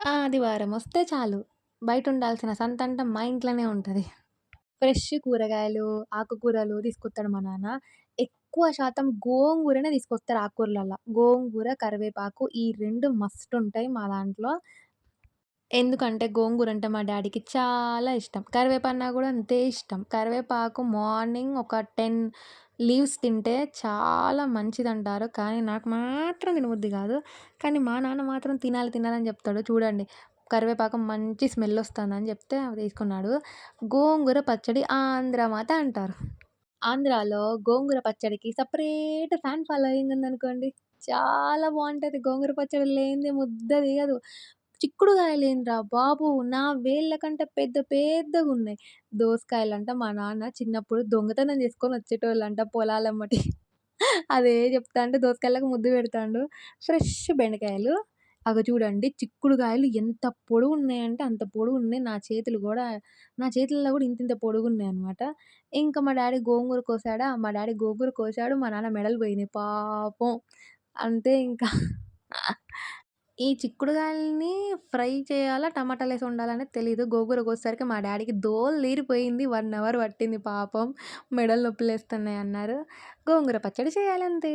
ఆదివారమొస్తే చాలు. బయటుండాల్సిన సంతంతా మా ఇంట్లోనే ఉంటది. ఫ్రెష్ కూరగాయలు, ఆకుకూరలు తీసుకొత్తడు మా నాన్న. ఎక్కువ శాతం గోంగూరనే తీసుకొస్తారు ఆకుకూరలల్ల. గోంగూర, కరివేపాకు ఈ 2 మస్టుంటాయి మా దాంట్లో. ఎందుకంటే గోంగూర అంటే మా డ్యాడీకి చాలా ఇష్టం. కరివేపన్నా గూడా అంతే ఇష్టం. కరివేపాకు మార్నింగ్ ఒక 10 లీవ్స్ తింటే చాలా మంచిదంటారు. కానీ నాకు మాత్రం తినబుద్ధి గాదు. కానీ మా నాన్న మాత్రం తినాలి, తినాలని జెప్తాడు. చూడండి కరివేపాకు మంచి స్మెల్లొస్తుందని జెప్తే తీసుకున్నాడు. గోంగూర పచ్చడి ఆంధ్ర మాత అంటారు. ఆంధ్రాలో గోంగూర పచ్చడికి సెపరేట్ ఫ్యాన్ ఫాలోయింగ్ ఉందనుకోండి. చాలా బావుంటది. గోంగూర పచ్చడి లేనిదే ముద్ద దిగదు. చిక్కుడుగాయలేంట్రా బాబు! నా వేళ్ళ కంటే పెద్ద పెద్దగున్నాయి. దోసకాయలంట మా నాన్న చిన్నప్పుడు దొంగతనం జేసుకొనొచ్చేటోళ్ళంట పొలాలెమ్మటి. అదే జెప్తాంటే దోసకాయలకు ముద్దు పెడతాండు. ఫ్రెష్ బెండకాయలు. అగో చూడండి చిక్కుడుగాయలు ఎంత పొడుగున్నాయంటే అంత పొడుగున్నాయి. నా చేతుల్లో గూడా ఇంతింత పొడుగున్నాయన్నమాట. ఇంకా మా డ్యాడీ గోంగూర కోసాడా, మా డ్యాడీ గోంగూర కోసాడు. మా నాన్న మెడలు పోయినాయి పాపం. అంతే ఇంకా. ఈ చిక్కుడుగాయలని ఫ్రై చేయాలా, టమాటాలేసి వండాలనేది తెలీదు. గోంగూర కోసేసరికి మా డ్యాడీకి దోల తీరిపోయింది. 1 అవర్ పట్టింది పాపం. మెడలు నొప్పులేస్తున్నాయన్నారు. గోంగూర పచ్చడి చేయాలంతే.